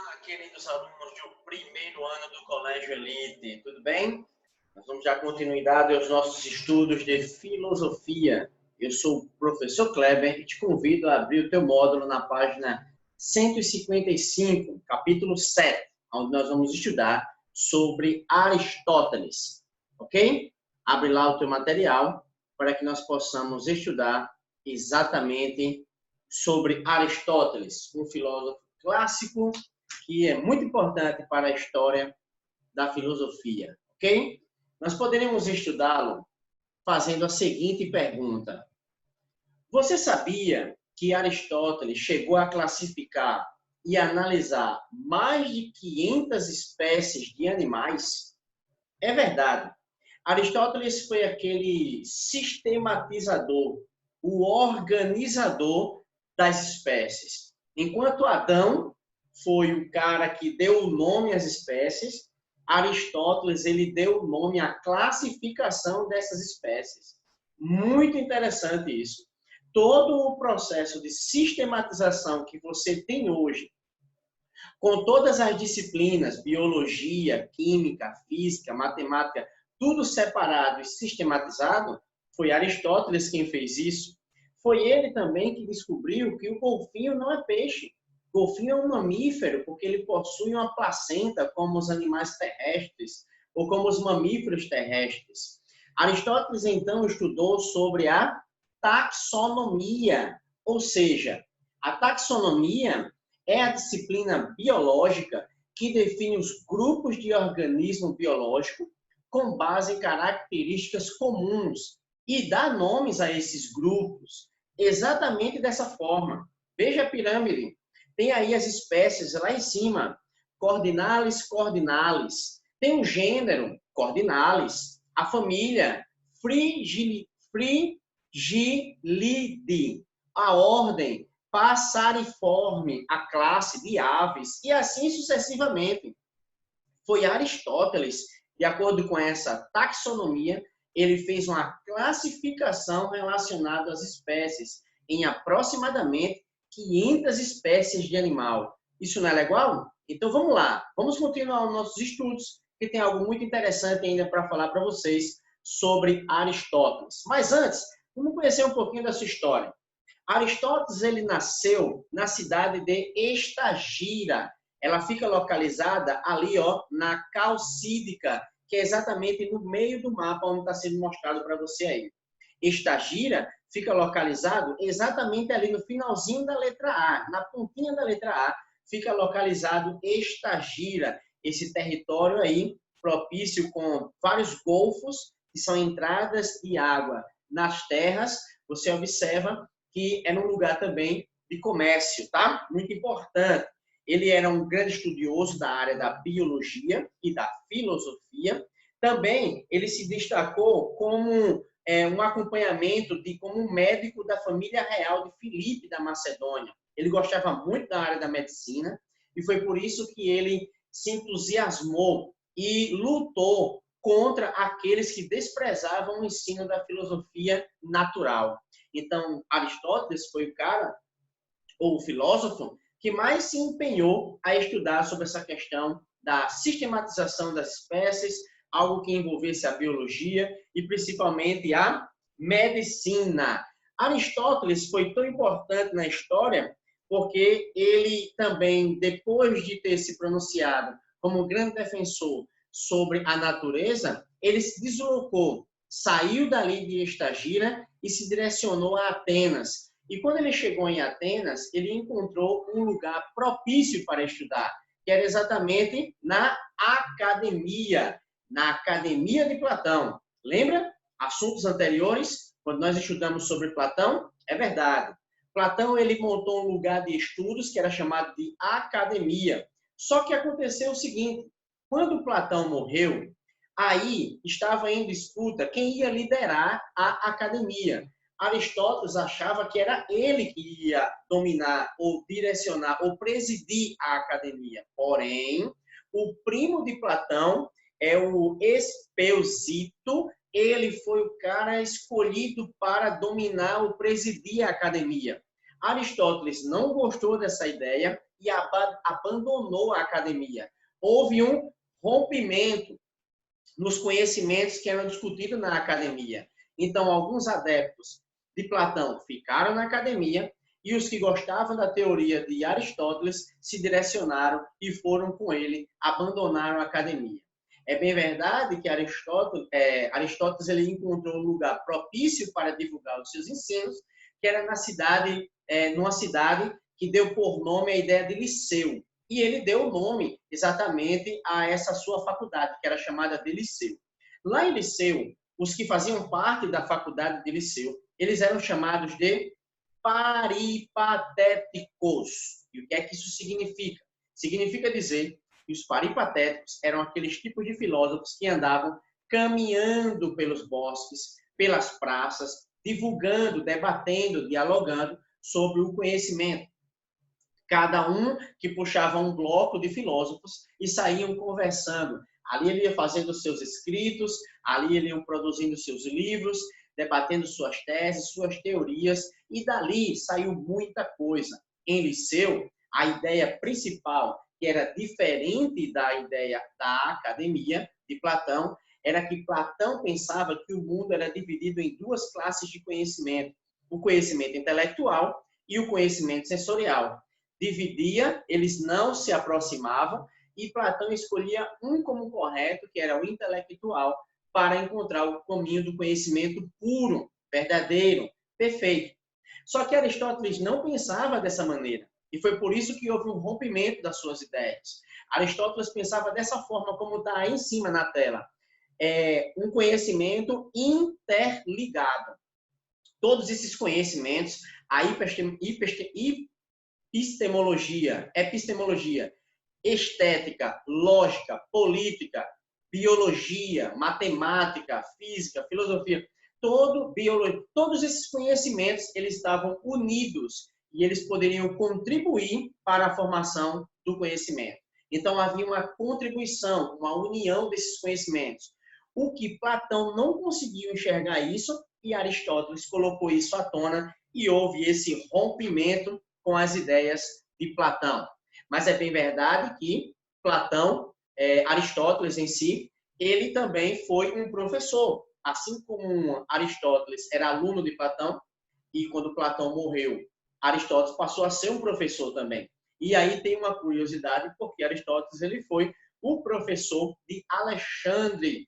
Olá, queridos alunos do primeiro ano do Colégio Elite, tudo bem? Nós vamos dar continuidade aos nossos estudos de filosofia. Eu sou o professor Kleber e te convido a abrir o teu módulo na página 155, capítulo 7, onde nós vamos estudar sobre Aristóteles, ok? Abre lá o teu material para que nós possamos estudar exatamente sobre Aristóteles, um filósofo clássico que é muito importante para a história da filosofia, ok? Nós poderíamos estudá-lo fazendo a seguinte pergunta: você sabia que Aristóteles chegou a classificar e analisar mais de 500 espécies de animais? É verdade. Aristóteles foi aquele sistematizador, o organizador das espécies. Enquanto Adão foi o cara que deu o nome às espécies, Aristóteles ele deu o nome à classificação dessas espécies. Muito interessante isso. Todo o processo de sistematização que você tem hoje, com todas as disciplinas, biologia, química, física, matemática, tudo separado e sistematizado, foi Aristóteles quem fez isso. Foi ele também que descobriu que o golfinho não é peixe. O golfinho é um mamífero, porque ele possui uma placenta, como os animais terrestres, ou como os mamíferos terrestres. Aristóteles, então, estudou sobre a taxonomia, ou seja, a taxonomia é a disciplina biológica que define os grupos de organismo biológico com base em características comuns e dá nomes a esses grupos exatamente dessa forma. Veja a pirâmide. Tem aí as espécies lá em cima. Cordinalis, cordinalis. Tem um gênero, cordinalis. A família, Frigilidae. A ordem, Passariforme, a classe de aves, e assim sucessivamente. Foi Aristóteles, de acordo com essa taxonomia, ele fez uma classificação relacionada às espécies, em aproximadamente 500 espécies de animal. Isso não é legal? Então vamos lá, vamos continuar os nossos estudos, que tem algo muito interessante ainda para falar para vocês sobre Aristóteles. Mas antes, vamos conhecer um pouquinho da sua história. Aristóteles ele nasceu na cidade de Estagira. Ela fica localizada ali, ó, na Calcídica, que é exatamente no meio do mapa onde está sendo mostrado para você aí. Estagira fica localizado exatamente ali no finalzinho da letra A, na pontinha da letra A, fica localizado Estagira, esse território aí propício com vários golfos que são entradas de água nas terras. Você observa que é um lugar também de comércio, tá? Muito importante. Ele era um grande estudioso da área da biologia e da filosofia. Também ele se destacou como um acompanhamento como médico da família real de Filipe da Macedônia. Ele gostava muito da área da medicina e foi por isso que ele se entusiasmou e lutou contra aqueles que desprezavam o ensino da filosofia natural. Então, Aristóteles foi o cara, ou o filósofo, que mais se empenhou a estudar sobre essa questão da sistematização das espécies, algo que envolvesse a biologia e principalmente a medicina. Aristóteles foi tão importante na história porque ele também, depois de ter se pronunciado como grande defensor sobre a natureza, ele se deslocou, saiu dali de Estagira e se direcionou a Atenas. E quando ele chegou em Atenas, ele encontrou um lugar propício para estudar, que era exatamente na academia de Platão. Lembra? Assuntos anteriores, quando nós estudamos sobre Platão? É verdade. Platão ele montou um lugar de estudos que era chamado de academia. Só que aconteceu o seguinte, quando Platão morreu, aí estava em disputa quem ia liderar a academia. Aristóteles achava que era ele que ia dominar, ou direcionar, ou presidir a academia. Porém, o primo de Platão é o Espeusito, ele foi o cara escolhido para dominar ou presidir a academia. Aristóteles não gostou dessa ideia e abandonou a academia. Houve um rompimento nos conhecimentos que eram discutidos na academia. Então, alguns adeptos de Platão ficaram na academia e os que gostavam da teoria de Aristóteles se direcionaram e foram com ele, abandonaram a academia. É bem verdade que Aristóteles ele encontrou um lugar propício para divulgar os seus ensinos, que era numa cidade que deu por nome a ideia de Liceu. E ele deu o nome exatamente a essa sua faculdade, que era chamada de Liceu. Lá em Liceu, os que faziam parte da faculdade de Liceu, eles eram chamados de paripatéticos. E o que é que isso significa? Significa dizer que os paripatéticos eram aqueles tipos de filósofos que andavam caminhando pelos bosques, pelas praças, divulgando, debatendo, dialogando sobre o conhecimento. Cada um que puxava um bloco de filósofos e saíam conversando. Ali ele ia fazendo seus escritos, ali ele ia produzindo seus livros, debatendo suas teses, suas teorias, e dali saiu muita coisa. Em Liceu, a ideia principal, que era diferente da ideia da academia de Platão, era que Platão pensava que o mundo era dividido em duas classes de conhecimento: o conhecimento intelectual e o conhecimento sensorial. Dividia, eles não se aproximavam, e Platão escolhia um como correto, que era o intelectual, para encontrar o caminho do conhecimento puro, verdadeiro, perfeito. Só que Aristóteles não pensava dessa maneira, e foi por isso que houve um rompimento das suas ideias. Aristóteles pensava dessa forma, como está aí em cima na tela. Um conhecimento interligado. Todos esses conhecimentos, a epistemologia, estética, lógica, política, biologia, matemática, física, filosofia, todos esses conhecimentos eles estavam unidos e eles poderiam contribuir para a formação do conhecimento. Então havia uma contribuição, uma união desses conhecimentos. O que Platão não conseguiu enxergar isso, e Aristóteles colocou isso à tona e houve esse rompimento com as ideias de Platão. Mas é bem verdade que Platão, Aristóteles em si, ele também foi um professor. Assim como Aristóteles era aluno de Platão, e quando Platão morreu, Aristóteles passou a ser um professor também. E aí tem uma curiosidade, porque Aristóteles ele foi o professor de Alexandre,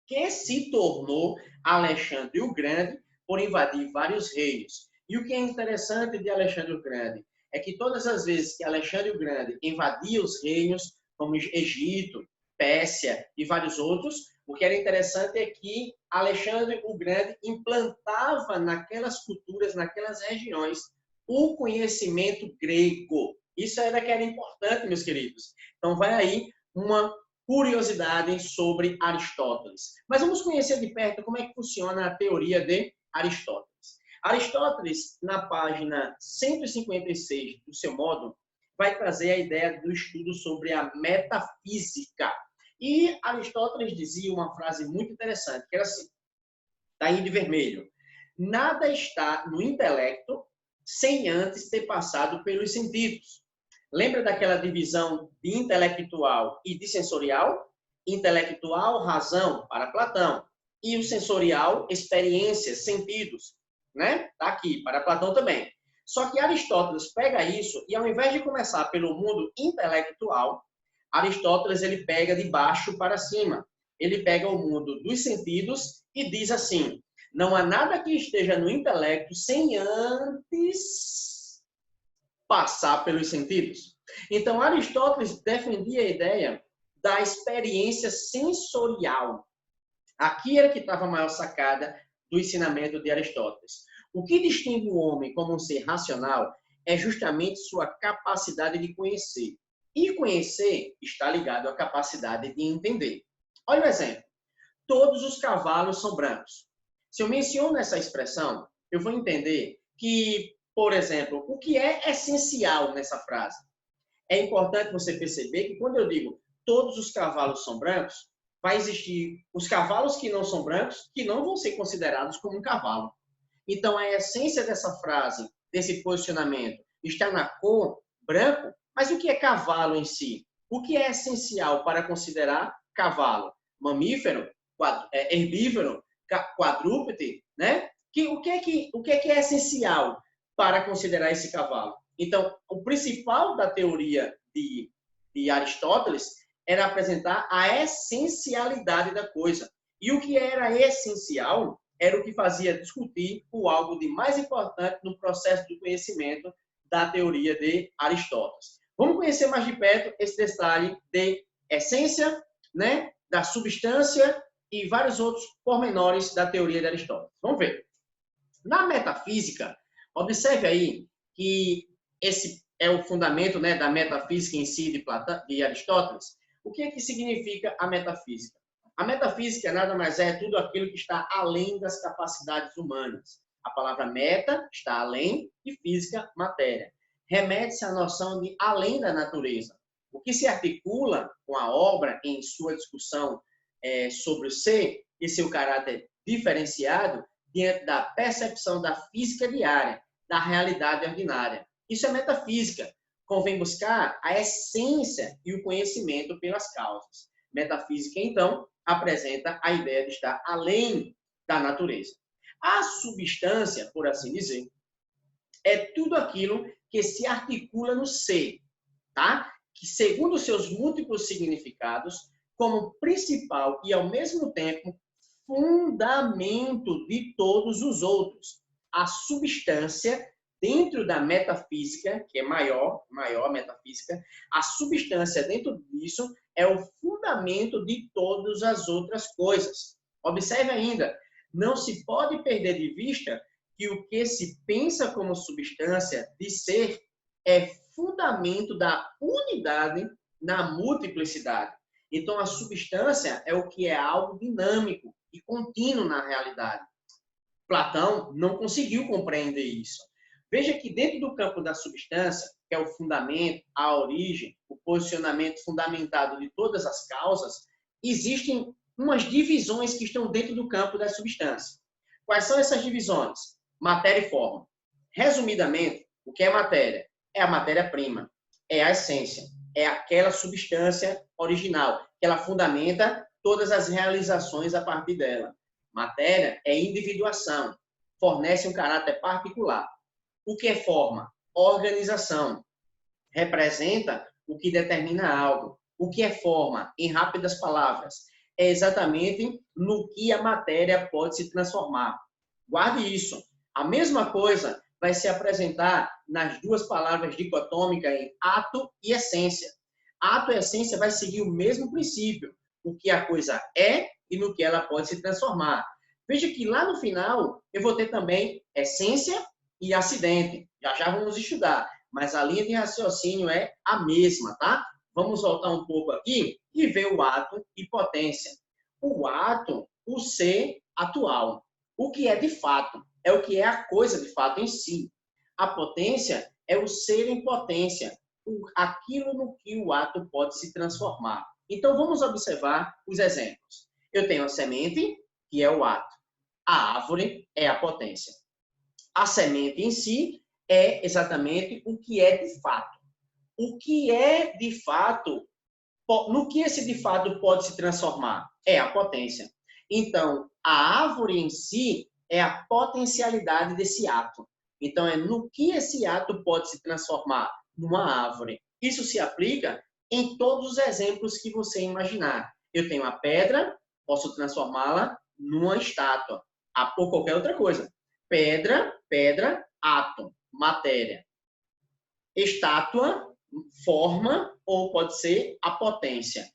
que se tornou Alexandre o Grande por invadir vários reinos. E o que é interessante de Alexandre o Grande é que todas as vezes que Alexandre o Grande invadia os reinos, como Egito, Pérsia e vários outros, o que era interessante é que Alexandre o Grande implantava naquelas culturas, naquelas regiões, o conhecimento grego. Isso era que era importante, meus queridos. Então, vai aí uma curiosidade sobre Aristóteles. Mas vamos conhecer de perto como é que funciona a teoria de Aristóteles. Aristóteles, na página 156 do seu módulo, vai trazer a ideia do estudo sobre a metafísica. E Aristóteles dizia uma frase muito interessante, que era assim, está aí de vermelho: nada está no intelecto sem antes ter passado pelos sentidos. Lembra daquela divisão de intelectual e de sensorial? Intelectual, razão, para Platão. E o sensorial, experiências, sentidos, né? Está aqui, para Platão também. Só que Aristóteles pega isso e, ao invés de começar pelo mundo intelectual, Aristóteles ele pega de baixo para cima. Ele pega o mundo dos sentidos e diz assim: não há nada que esteja no intelecto sem antes passar pelos sentidos. Então, Aristóteles defendia a ideia da experiência sensorial. Aqui era que estava a maior sacada do ensinamento de Aristóteles. O que distingue o homem como um ser racional é justamente sua capacidade de conhecer. E conhecer está ligado à capacidade de entender. Olha o exemplo. Todos os cavalos são brancos. Se eu menciono essa expressão, eu vou entender que, por exemplo, o que é essencial nessa frase? É importante você perceber que quando eu digo todos os cavalos são brancos, vai existir os cavalos que não são brancos, que não vão ser considerados como um cavalo. Então, a essência dessa frase, desse posicionamento, está na cor branco? Mas o que é cavalo em si? O que é essencial para considerar cavalo? Mamífero, herbívoro, quadrúpede, né? O que é essencial para considerar esse cavalo? Então, o principal da teoria de Aristóteles era apresentar a essencialidade da coisa. E o que era essencial era o que fazia discutir o algo de mais importante no processo do conhecimento da teoria de Aristóteles. Vamos conhecer mais de perto esse detalhe de essência, né, da substância e vários outros pormenores da teoria de Aristóteles. Vamos ver. Na metafísica, observe aí que esse é o fundamento, né, da metafísica em si de Aristóteles. O que é que significa a metafísica? A metafísica nada mais é tudo aquilo que está além das capacidades humanas. A palavra meta está além e física, matéria. Remete-se à noção de além da natureza. O que se articula com a obra em sua discussão sobre o ser e seu caráter diferenciado diante da percepção da física diária, da realidade ordinária. Isso é metafísica. Convém buscar a essência e o conhecimento pelas causas. Metafísica, então, apresenta a ideia de estar além da natureza. A substância, por assim dizer, é tudo aquilo que se articula no ser, tá? Que, segundo seus múltiplos significados, como principal e, ao mesmo tempo, fundamento de todos os outros. A substância, dentro da metafísica, que é maior metafísica, a substância dentro disso é o fundamento de todas as outras coisas. Observe ainda, não se pode perder de vista que o que se pensa como substância de ser é fundamento da unidade na multiplicidade. Então, a substância é o que é algo dinâmico e contínuo na realidade. Platão não conseguiu compreender isso. Veja que dentro do campo da substância, que é o fundamento, a origem, o posicionamento fundamentado de todas as causas, existem umas divisões que estão dentro do campo da substância. Quais são essas divisões? Matéria e forma. Resumidamente, o que é matéria? É a matéria-prima, é a essência, é aquela substância original, que ela fundamenta todas as realizações a partir dela. Matéria é individuação, fornece um caráter particular. O que é forma? Organização. Representa o que determina algo. O que é forma? Em rápidas palavras, é exatamente no que a matéria pode se transformar. Guarde isso. A mesma coisa vai se apresentar nas duas palavras dicotômicas em ato e essência. Ato e essência vai seguir o mesmo princípio, o que a coisa é e no que ela pode se transformar. Veja que lá no final eu vou ter também essência e acidente. Já vamos estudar, mas a linha de raciocínio é a mesma, tá? Vamos voltar um pouco aqui e ver o ato e potência. O ato, o ser atual. O que é de fato, é o que é a coisa de fato em si. A potência é o ser em potência, aquilo no que o ato pode se transformar. Então, vamos observar os exemplos. Eu tenho a semente, que é o ato. A árvore é a potência. A semente em si é exatamente o que é de fato. O que é de fato, no que esse de fato pode se transformar? É a potência. Então, a árvore em si é a potencialidade desse ato. Então, é no que esse ato pode se transformar? Numa árvore. Isso se aplica em todos os exemplos que você imaginar. Eu tenho a pedra, posso transformá-la numa estátua, ou qualquer outra coisa. Pedra, átomo, matéria. Estátua, forma, ou pode ser a potência.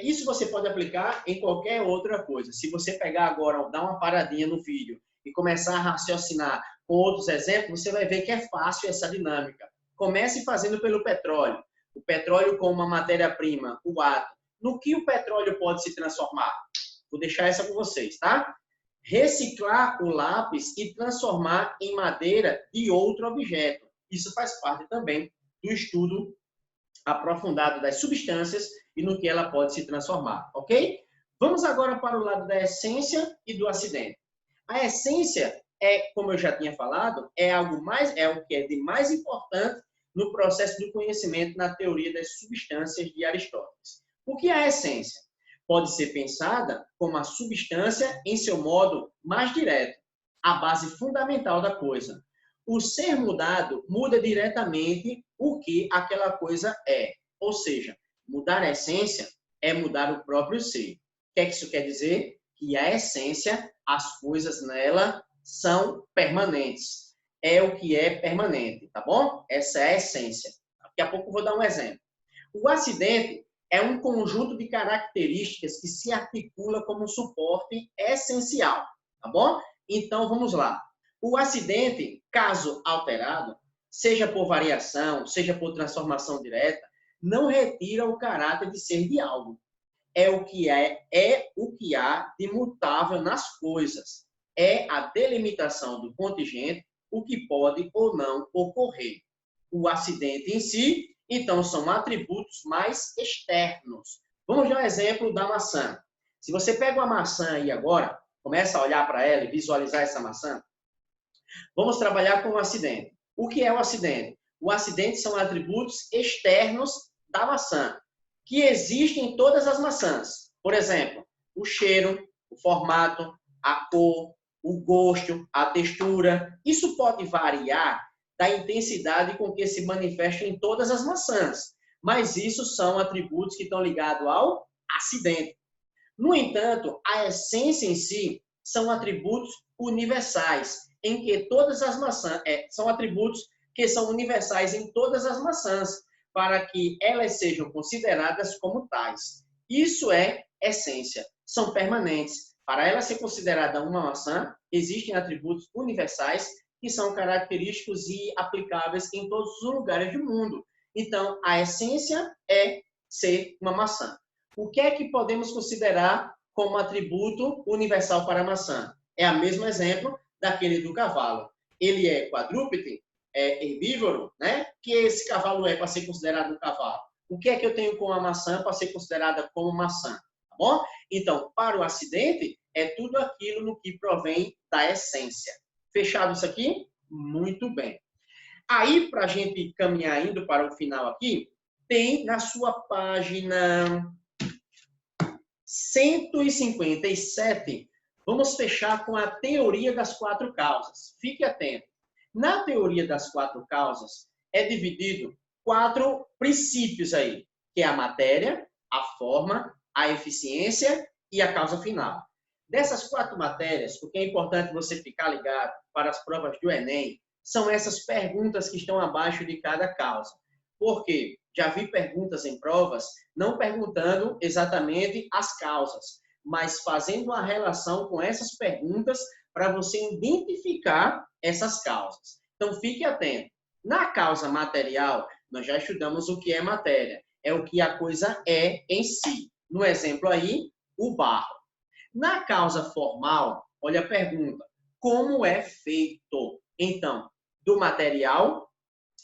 Isso você pode aplicar em qualquer outra coisa. Se você pegar agora, dar uma paradinha no vídeo e começar a raciocinar com outros exemplos, você vai ver que é fácil essa dinâmica. Comece fazendo pelo petróleo. O petróleo como uma matéria-prima, o átomo. No que o petróleo pode se transformar? Vou deixar essa com vocês, tá? Reciclar o lápis e transformar em madeira de outro objeto. Isso faz parte também do estudo aprofundado das substâncias e no que ela pode se transformar, ok? Vamos agora para o lado da essência e do acidente. A essência é, como eu já tinha falado, é o que é de mais importante no processo do conhecimento na teoria das substâncias de Aristóteles. O que é a essência? Pode ser pensada como a substância em seu modo mais direto, a base fundamental da coisa. O ser mudado muda diretamente o que aquela coisa é. Ou seja, mudar a essência é mudar o próprio ser. O que é que isso quer dizer? Que a essência, as coisas nela são permanentes. É o que é permanente, tá bom? Essa é a essência. Daqui a pouco eu vou dar um exemplo. O acidente é um conjunto de características que se articula como um suporte essencial, tá bom? Então, vamos lá. O acidente, caso alterado, seja por variação, seja por transformação direta, não retira o caráter de ser de algo. É o que há de mutável nas coisas. É a delimitação do contingente, o que pode ou não ocorrer. O acidente em si, então, são atributos mais externos. Vamos dar um exemplo da maçã. Se você pega uma maçã aí agora, começa a olhar para ela e visualizar essa maçã, vamos trabalhar com o acidente. O que é o acidente? O acidente são atributos externos da maçã, que existem em todas as maçãs. Por exemplo, o cheiro, o formato, a cor, o gosto, a textura. Isso pode variar da intensidade com que se manifesta em todas as maçãs, mas isso são atributos que estão ligados ao acidente. No entanto, a essência em si são atributos universais, em que todas as maçãs são atributos que são universais em todas as maçãs, para que elas sejam consideradas como tais. Isso é essência, são permanentes. Para ela ser considerada uma maçã, existem atributos universais que são característicos e aplicáveis em todos os lugares do mundo. Então, a essência é ser uma maçã. O que é que podemos considerar como atributo universal para a maçã? É o mesmo exemplo daquele do cavalo. Ele é quadrúpede, é herbívoro, né? Que esse cavalo é para ser considerado um cavalo? O que é que eu tenho com a maçã para ser considerada como maçã? Tá bom? Então, para o acidente, é tudo aquilo no que provém da essência. Fechado isso aqui? Muito bem. Aí, para a gente caminhar indo para o final aqui, tem na sua página 157, vamos fechar com a teoria das quatro causas. Fique atento. Na teoria das quatro causas, é dividido 4 princípios aí, que é a matéria, a forma, a eficiência e a causa final. Dessas 4 matérias, o que é importante você ficar ligado para as provas do Enem, são essas perguntas que estão abaixo de cada causa. Por quê? Já vi perguntas em provas não perguntando exatamente as causas, mas fazendo a relação com essas perguntas para você identificar essas causas. Então, fique atento. Na causa material, nós já estudamos o que é matéria. É o que a coisa é em si. No exemplo aí, o barro. Na causa formal, olha a pergunta. Como é feito? Então, do material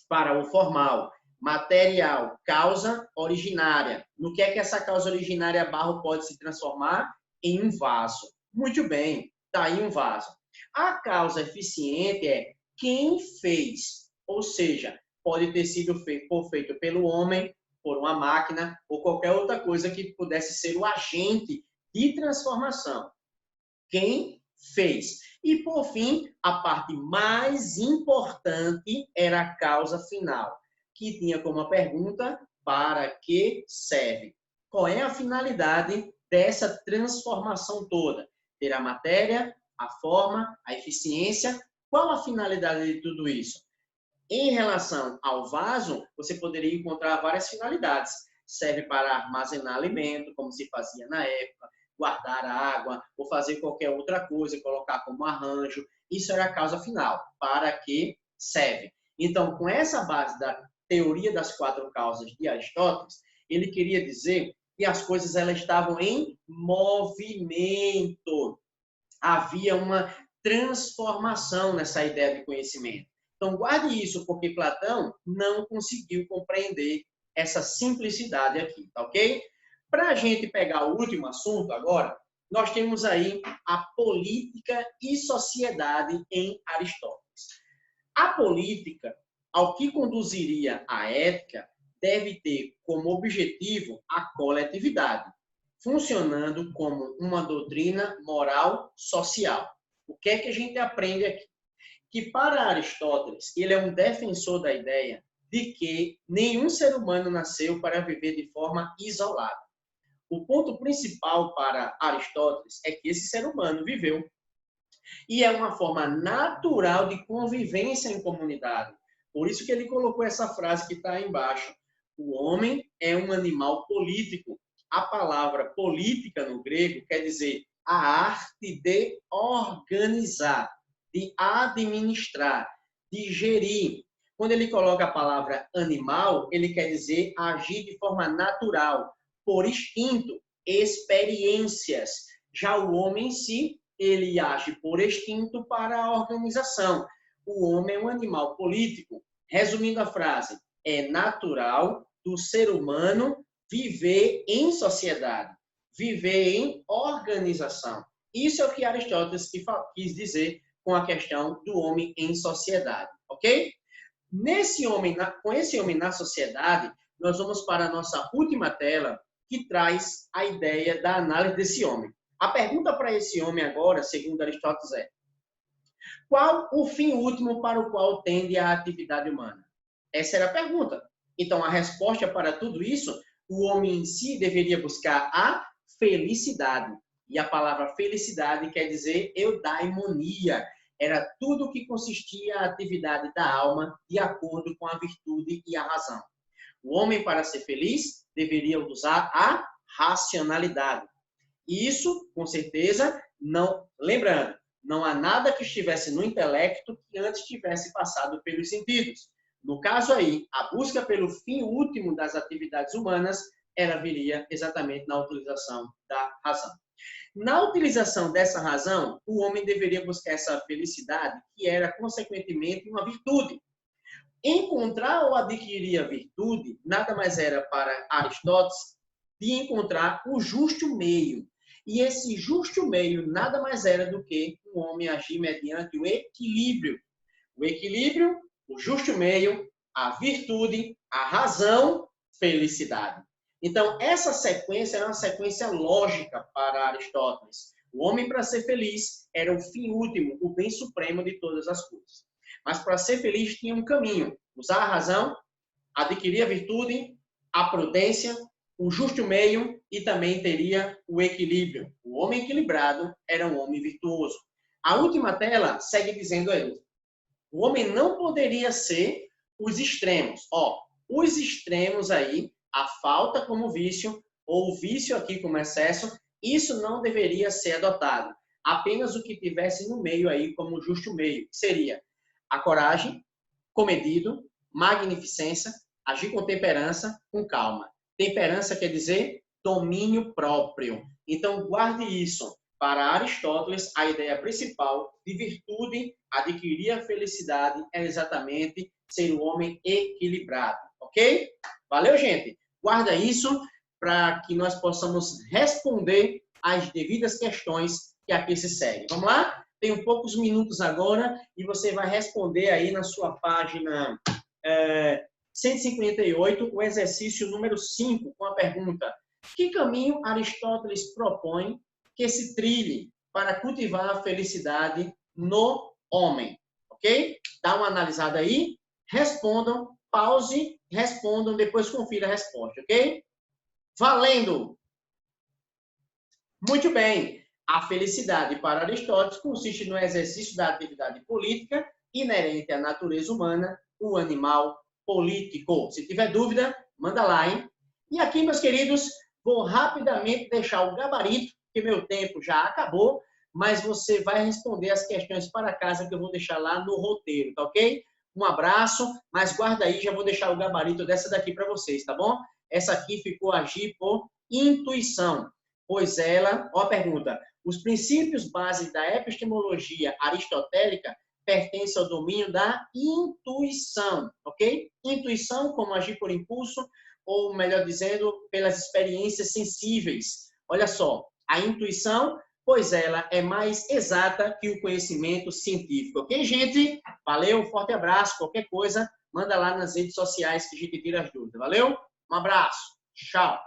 para o formal. Material, causa originária. No que é que essa causa originária barro pode se transformar? Em um vaso. Muito bem, está aí um vaso. A causa eficiente é quem fez, ou seja, pode ter sido feito pelo homem, por uma máquina ou qualquer outra coisa que pudesse ser o agente de transformação. Quem fez. E, por fim, a parte mais importante era a causa final, que tinha como pergunta: para que serve? Qual é a finalidade dessa transformação toda? Ter a matéria, a forma, a eficiência. Qual a finalidade de tudo isso? Em relação ao vaso, você poderia encontrar várias finalidades. Serve para armazenar alimento, como se fazia na época, guardar água, ou fazer qualquer outra coisa, colocar como arranjo. Isso era a causa final. Para que serve? Então, com essa base da teoria das 4 causas de Aristóteles, ele queria dizer que as coisas elas estavam em movimento. Havia uma transformação nessa ideia de conhecimento. Então, guarde isso, porque Platão não conseguiu compreender essa simplicidade aqui, tá ok? Para a gente pegar o último assunto agora, nós temos aí a política e sociedade em Aristóteles. A política ao que conduziria a ética, deve ter como objetivo a coletividade, funcionando como uma doutrina moral social. O que é que a gente aprende aqui? Que para Aristóteles, ele é um defensor da ideia de que nenhum ser humano nasceu para viver de forma isolada. O ponto principal para Aristóteles é que esse ser humano viveu e é uma forma natural de convivência em comunidade. Por isso que ele colocou essa frase que está aí embaixo. O homem é um animal político. A palavra política no grego quer dizer a arte de organizar, de administrar, de gerir. Quando ele coloca a palavra animal, ele quer dizer agir de forma natural, por instinto, experiências. Já o homem em si, ele age por instinto para a organização. O homem é um animal político. Resumindo a frase, é natural do ser humano viver em sociedade, viver em organização. Isso é o que Aristóteles quis dizer com a questão do homem em sociedade, ok? Com esse homem na sociedade, nós vamos para a nossa última tela, que traz a ideia da análise desse homem. A pergunta para esse homem agora, segundo Aristóteles, é: qual o fim último para o qual tende a atividade humana? Essa era a pergunta. Então, a resposta para tudo isso, o homem em si deveria buscar a felicidade. E a palavra felicidade quer dizer eudaimonia. Era tudo que consistia a atividade da alma de acordo com a virtude e a razão. O homem, para ser feliz, deveria usar a racionalidade. E isso, com certeza, não... Lembrando, não há nada que estivesse no intelecto que antes tivesse passado pelos sentidos. No caso aí, a busca pelo fim último das atividades humanas, ela viria exatamente na utilização da razão. Na utilização dessa razão, o homem deveria buscar essa felicidade, que era, consequentemente, uma virtude. Encontrar ou adquirir a virtude nada mais era para Aristóteles de encontrar o justo meio. E esse justo meio nada mais era do que o homem agir mediante o equilíbrio. O equilíbrio, o justo meio, a virtude, a razão, felicidade. Então, essa sequência era uma sequência lógica para Aristóteles. O homem, para ser feliz, era o fim último, o bem supremo de todas as coisas. Mas para ser feliz tinha um caminho: usar a razão, adquirir a virtude, a prudência, o justo meio e também teria o equilíbrio. O homem equilibrado era um homem virtuoso. A última tela segue dizendo aí: o homem não poderia ser os extremos. Os extremos aí, a falta como vício, ou o vício aqui como excesso, isso não deveria ser adotado. Apenas o que tivesse no meio aí como justo meio, que seria a coragem, comedido, magnificência, agir com temperança, com calma. Temperança quer dizer domínio próprio. Então, guarde isso. Para Aristóteles, a ideia principal de virtude, adquirir a felicidade, é exatamente ser o homem equilibrado. Ok? Valeu, gente? Guarda isso para que nós possamos responder às devidas questões que aqui se seguem. Vamos lá? Tenho poucos minutos agora e você vai responder aí na sua página 158, o exercício número 5, com a pergunta: que caminho Aristóteles propõe que se trilhe para cultivar a felicidade no homem? Ok? Dá uma analisada aí, respondam, pause, respondam, depois confira a resposta, ok? Valendo! Muito bem. A felicidade para Aristóteles consiste no exercício da atividade política inerente à natureza humana, o animal político. Se tiver dúvida, manda lá, hein? E aqui, meus queridos, vou rapidamente deixar o gabarito, que meu tempo já acabou, mas você vai responder as questões para casa que eu vou deixar lá no roteiro, tá ok? Um abraço, mas guarda aí, já vou deixar o gabarito dessa daqui para vocês, tá bom? Essa aqui ficou agir por intuição, pois ela, ó a pergunta: os princípios base da epistemologia aristotélica pertencem ao domínio da intuição, ok? Intuição, como agir por impulso, ou melhor dizendo, pelas experiências sensíveis. Olha só, a intuição, pois ela é mais exata que o conhecimento científico. Ok, gente? Valeu, um forte abraço. Qualquer coisa, manda lá nas redes sociais que a gente tira as dúvidas. Valeu? Um abraço. Tchau.